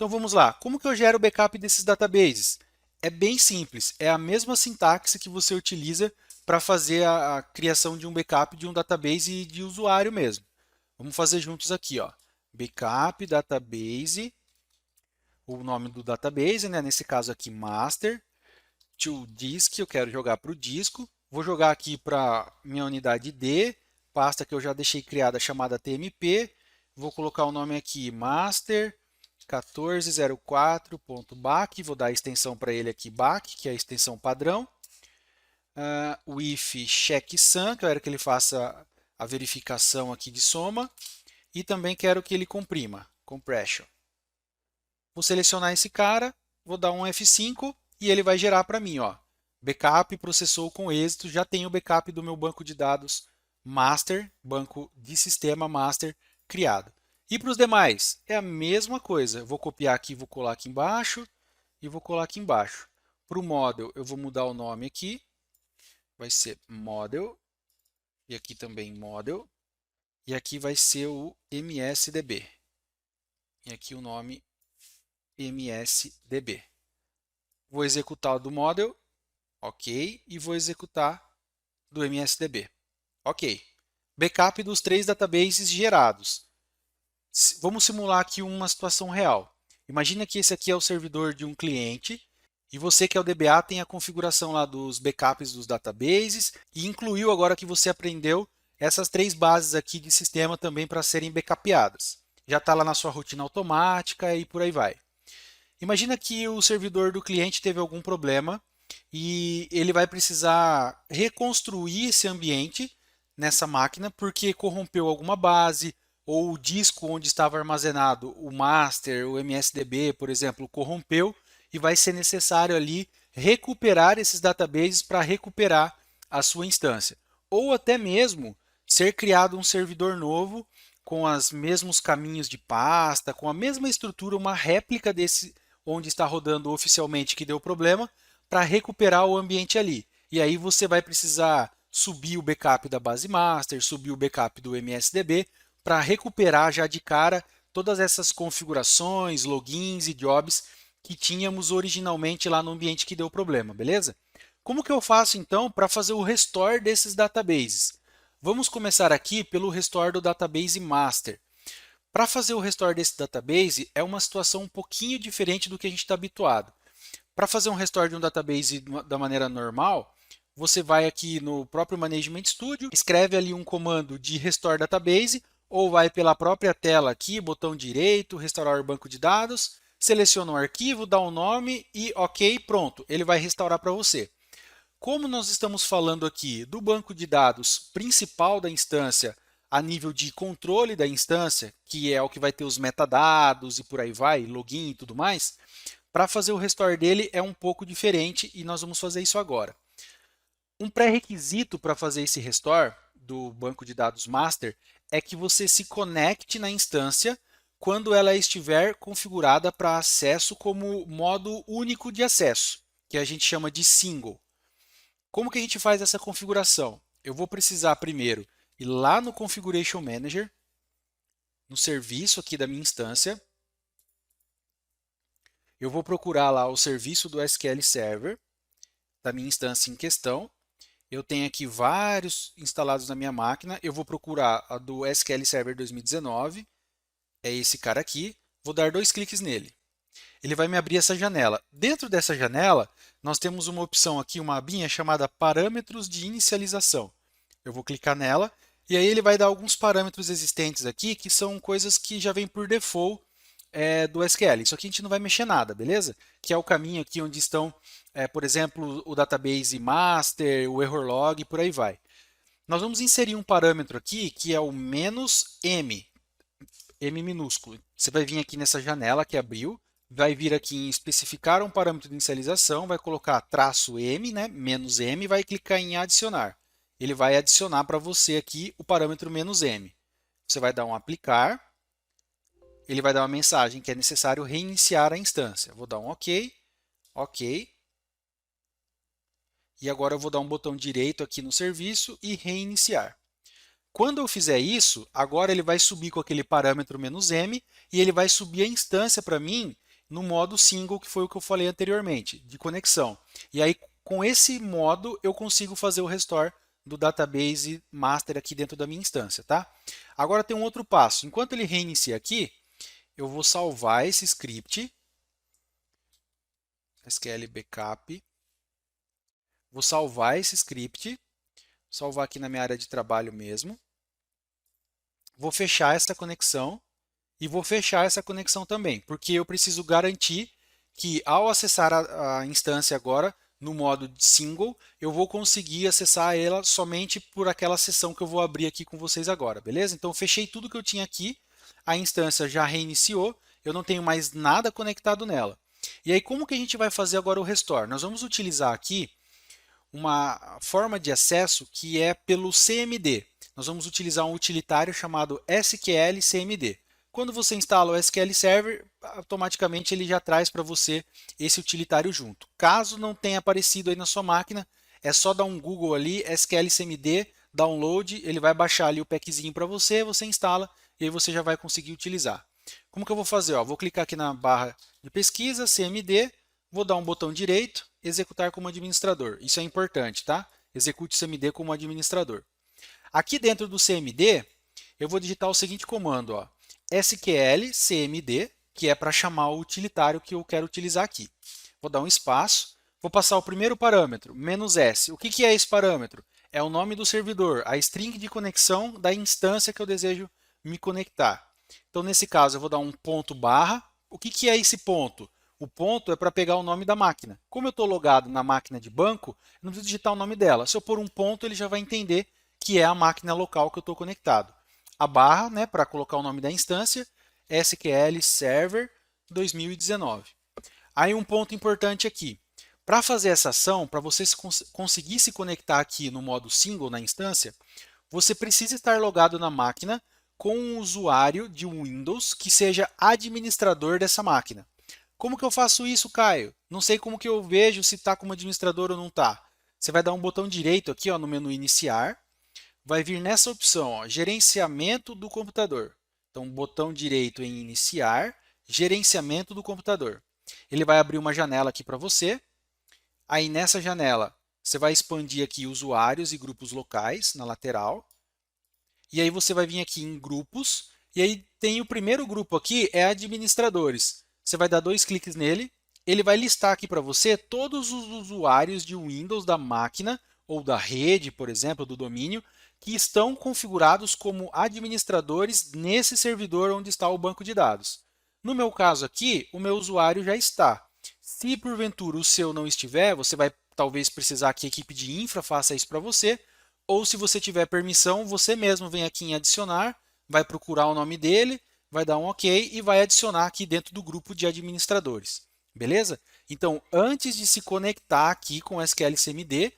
Então vamos lá, como que eu gero o backup desses databases? É bem simples, é a mesma sintaxe que você utiliza para fazer a criação de um backup de um database de usuário mesmo. Vamos fazer juntos aqui, ó. Backup database, o nome do database, né? Nesse caso aqui master, to disk, eu quero jogar para o disco. Vou jogar aqui para minha unidade D, pasta que eu já deixei criada chamada tmp. Vou colocar o nome aqui master 1404.back, vou dar a extensão para ele aqui back, que é a extensão padrão. With checksum, que eu quero que ele faça a verificação aqui de soma. E também quero que ele comprima, compression. Vou selecionar esse cara, vou dar um F5 e ele vai gerar para mim, ó. Backup processou com êxito, já tenho o backup do meu banco de dados master, banco de sistema master criado. E para os demais, é a mesma coisa. Eu vou copiar aqui, vou colar aqui embaixo e vou colar aqui embaixo. Para o model, eu vou mudar o nome aqui, vai ser model, e aqui também model, e aqui vai ser o MSDB. E aqui o nome MSDB. Vou executar o do model, ok, e vou executar do MSDB, ok. Backup dos 3 databases gerados. Vamos simular aqui uma situação real. Imagina que esse aqui é o servidor de um cliente e você que é o DBA tem a configuração lá dos backups dos databases e incluiu agora que você aprendeu essas 3 bases aqui de sistema também para serem backupeadas. Já está lá na sua rotina automática e por aí vai. Imagina que o servidor do cliente teve algum problema e ele vai precisar reconstruir esse ambiente nessa máquina porque corrompeu alguma base ou o disco onde estava armazenado o master, o MSDB, por exemplo, corrompeu e vai ser necessário ali recuperar esses databases para recuperar a sua instância. Ou até mesmo ser criado um servidor novo com os mesmos caminhos de pasta, com a mesma estrutura, uma réplica desse onde está rodando oficialmente que deu problema, para recuperar o ambiente ali. E aí você vai precisar subir o backup da base master, subir o backup do MSDB, para recuperar já de cara todas essas configurações, logins e jobs que tínhamos originalmente lá no ambiente que deu problema, beleza? Como que eu faço então para fazer o restore desses databases? Vamos começar aqui pelo restore do database master. Para fazer o restore desse database é uma situação um pouquinho diferente do que a gente está habituado. Para fazer um restore de um database da maneira normal, você vai aqui no próprio Management Studio, escreve ali um comando de restore database, ou vai pela própria tela aqui, botão direito, restaurar o banco de dados, seleciona o arquivo, dá um nome e ok, pronto, ele vai restaurar para você. Como nós estamos falando aqui do banco de dados principal da instância a nível de controle da instância, que é o que vai ter os metadados e por aí vai, login e tudo mais, para fazer o restore dele é um pouco diferente e nós vamos fazer isso agora. Um pré-requisito para fazer esse restore do banco de dados master é que você se conecte na instância quando ela estiver configurada para acesso como modo único de acesso, que a gente chama de single. Como que a gente faz essa configuração? Eu vou precisar primeiro ir lá no Configuration Manager, no serviço aqui da minha instância. Eu vou procurar lá o serviço do SQL Server, da minha instância em questão. Eu tenho aqui vários instalados na minha máquina. Eu vou procurar a do SQL Server 2019. É esse cara aqui. Vou dar 2 cliques nele. Ele vai me abrir essa janela. Dentro dessa janela, nós temos uma opção aqui, uma abinha chamada Parâmetros de Inicialização. Eu vou clicar nela e aí ele vai dar alguns parâmetros existentes aqui que são coisas que já vêm por default do SQL. Isso aqui a gente não vai mexer nada, beleza? Que é o caminho aqui onde estão, por exemplo, o database master, o error log e por aí vai. Nós vamos inserir um parâmetro aqui que é o "-m", M minúsculo. Você vai vir aqui nessa janela que abriu, vai vir aqui em especificar um parâmetro de inicialização, vai colocar "-m", né, "-m", vai clicar em adicionar. Ele vai adicionar para você aqui o parâmetro "-m". Você vai dar um aplicar, ele vai dar uma mensagem que é necessário reiniciar a instância. Vou dar um OK, OK. E agora eu vou dar um botão direito aqui no serviço e reiniciar. Quando eu fizer isso, agora ele vai subir com aquele parâmetro "-m" e ele vai subir a instância para mim no modo single, que foi o que eu falei anteriormente, de conexão. E aí, com esse modo, eu consigo fazer o restore do database master aqui dentro da minha instância, tá? Agora tem um outro passo. Enquanto ele reinicia aqui, eu vou salvar esse script, SQL Backup. Vou salvar esse script, salvar aqui na minha área de trabalho mesmo. Vou fechar essa conexão e vou fechar essa conexão também, porque eu preciso garantir que ao acessar a instância agora, no modo single, eu vou conseguir acessar ela somente por aquela sessão que eu vou abrir aqui com vocês agora, beleza? Então, eu fechei tudo que eu tinha aqui, a instância já reiniciou, eu não tenho mais nada conectado nela. E aí, como que a gente vai fazer agora o restore? Nós vamos utilizar aqui uma forma de acesso que é pelo CMD. Nós vamos utilizar um utilitário chamado SQL CMD. Quando você instala o SQL Server, automaticamente ele já traz para você esse utilitário junto. Caso não tenha aparecido aí na sua máquina, é só dar um Google ali, SQL CMD, download, ele vai baixar ali o packzinho para você, você instala e aí você já vai conseguir utilizar. Como que eu vou fazer? Vou clicar aqui na barra de pesquisa, CMD, vou dar um botão direito, executar como administrador. Isso é importante, tá? Execute o CMD como administrador. Aqui dentro do CMD, eu vou digitar o seguinte comando, SQL CMD, que é para chamar o utilitário que eu quero utilizar aqui. Vou dar um espaço, vou passar o primeiro parâmetro, "-s". O que é esse parâmetro? É o nome do servidor, a string de conexão da instância que eu desejo me conectar. Então, nesse caso, eu vou dar um ponto barra. O que é esse ponto? O ponto é para pegar o nome da máquina. Como eu estou logado na máquina de banco, eu não preciso digitar o nome dela. Se eu pôr um ponto, ele já vai entender que é a máquina local que eu estou conectado. A barra, né, para colocar o nome da instância, SQL Server 2019. Aí um ponto importante aqui. Para fazer essa ação, para você conseguir se conectar aqui no modo single na instância, você precisa estar logado na máquina com um usuário de Windows que seja administrador dessa máquina. Como que eu faço isso, Caio? Não sei como que eu vejo se está como administrador ou não está. Você vai dar um botão direito aqui no menu Iniciar, vai vir nessa opção, Gerenciamento do computador. Então, botão direito em Iniciar, Gerenciamento do computador. Ele vai abrir uma janela aqui para você. Aí, nessa janela, você vai expandir aqui usuários e grupos locais na lateral. E aí, você vai vir aqui em Grupos. E aí, tem o primeiro grupo aqui, é Administradores. Você vai dar 2 cliques nele, ele vai listar aqui para você todos os usuários de Windows da máquina ou da rede, por exemplo, do domínio, que estão configurados como administradores nesse servidor onde está o banco de dados. No meu caso aqui, o meu usuário já está. Se porventura o seu não estiver, você vai talvez precisar que a equipe de infra faça isso para você, ou se você tiver permissão, você mesmo vem aqui em adicionar, vai procurar o nome dele, vai dar um OK e vai adicionar aqui dentro do grupo de administradores. Beleza? Então, antes de se conectar aqui com o SQL CMD,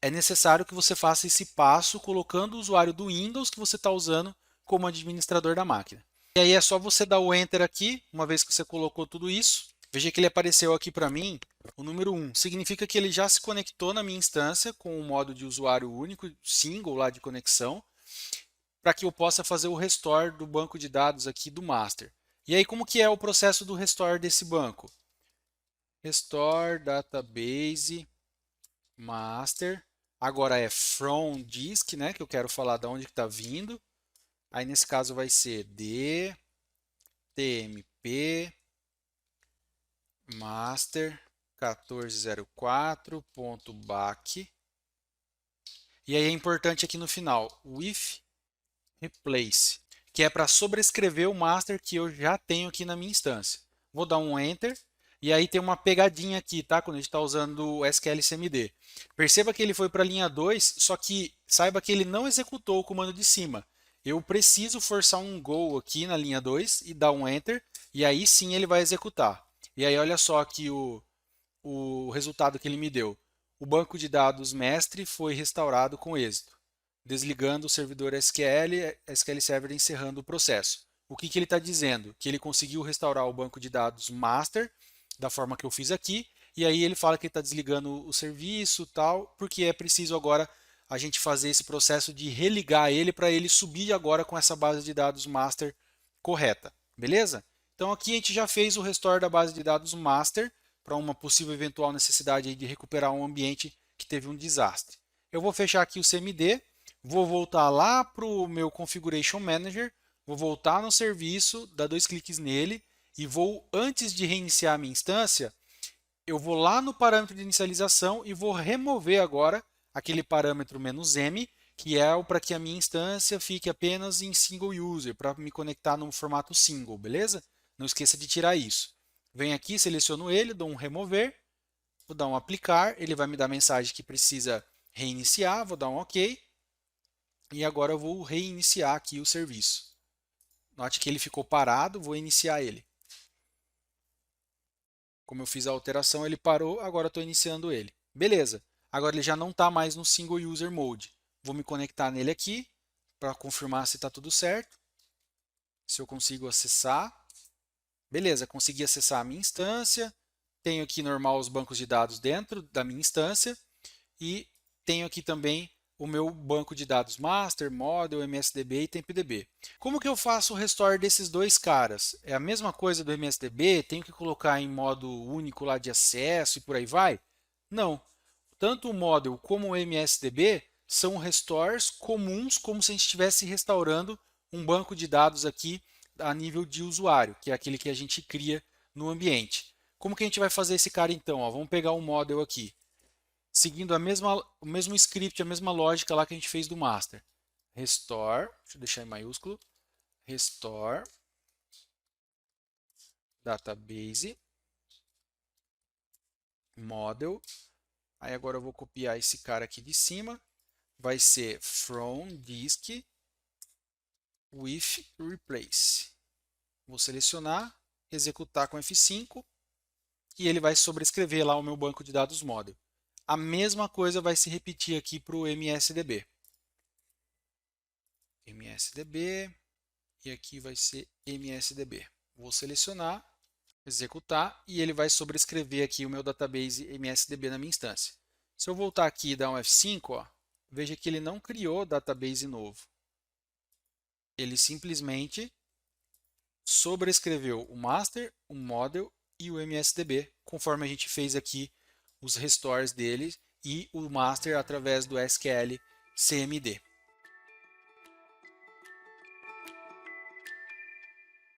é necessário que você faça esse passo colocando o usuário do Windows que você está usando como administrador da máquina. E aí é só você dar o Enter aqui, uma vez que você colocou tudo isso. Veja que ele apareceu aqui para mim, o número 1. Significa que ele já se conectou na minha instância com o modo de usuário único, single lá de conexão, para que eu possa fazer o restore do banco de dados aqui do master. E aí, como que é o processo do restore desse banco? Restore database master. Agora é from disk, né? Que eu quero falar de onde está vindo. Aí, nesse caso, vai ser d tmp master 1404.back. E aí é importante aqui no final, with replace, que é para sobrescrever o master que eu já tenho aqui na minha instância. Vou dar um Enter, e aí tem uma pegadinha aqui, tá? Quando a gente está usando o SQL CMD. Perceba que ele foi para a linha 2, só que saiba que ele não executou o comando de cima. Eu preciso forçar um Go aqui na linha 2 e dar um Enter, e aí sim ele vai executar. E aí olha só aqui o resultado que ele me deu. O banco de dados mestre foi restaurado com êxito, desligando o servidor SQL Server encerrando o processo. O que ele está dizendo? Que ele conseguiu restaurar o banco de dados master da forma que eu fiz aqui, e aí ele fala que ele está desligando o serviço tal, porque é preciso agora a gente fazer esse processo de religar ele para ele subir agora com essa base de dados master correta. Beleza? Então aqui a gente já fez o restore da base de dados master para uma possível eventual necessidade de recuperar um ambiente que teve um desastre. Eu vou fechar aqui o CMD, vou voltar lá para o meu Configuration Manager, vou voltar no serviço, dar 2 cliques nele e vou, antes de reiniciar a minha instância, eu vou lá no parâmetro de inicialização e vou remover agora aquele parâmetro "-m", que é para que a minha instância fique apenas em single user, para me conectar no formato single, beleza? Não esqueça de tirar isso. Venho aqui, seleciono ele, dou um remover, vou dar um aplicar, ele vai me dar a mensagem que precisa reiniciar, vou dar um OK, e agora eu vou reiniciar aqui o serviço. Note que ele ficou parado, vou iniciar ele. Como eu fiz a alteração, ele parou, agora estou iniciando ele. Beleza, agora ele já não está mais no single user mode. Vou me conectar nele aqui para confirmar se está tudo certo. Se eu consigo acessar. Beleza, consegui acessar a minha instância. Tenho aqui normal os bancos de dados dentro da minha instância. E tenho aqui também o meu banco de dados master, model, MSDB e TempDB. Como que eu faço o restore desses dois caras? É a mesma coisa do MSDB? Tenho que colocar em modo único lá de acesso e por aí vai? Não. Tanto o model como o MSDB são restores comuns, como se a gente estivesse restaurando um banco de dados aqui a nível de usuário, que é aquele que a gente cria no ambiente. Como que a gente vai fazer esse cara então? Ó, vamos pegar um model aqui, seguindo o mesmo script, a mesma lógica lá que a gente fez do master. Restore, deixa eu deixar em maiúsculo, restore database model. Aí agora eu vou copiar esse cara aqui de cima, vai ser from disk with replace. Vou selecionar, executar com F5 e ele vai sobrescrever lá o meu banco de dados model. A mesma coisa vai se repetir aqui para o MSDB. MSDB e aqui vai ser MSDB. Vou selecionar, executar e ele vai sobrescrever aqui o meu database MSDB na minha instância. Se eu voltar aqui e dar um F5, ó, veja que ele não criou database novo. Ele simplesmente sobrescreveu o master, o model e o MSDB, conforme a gente fez aqui os restores dele e o master através do SQL CMD.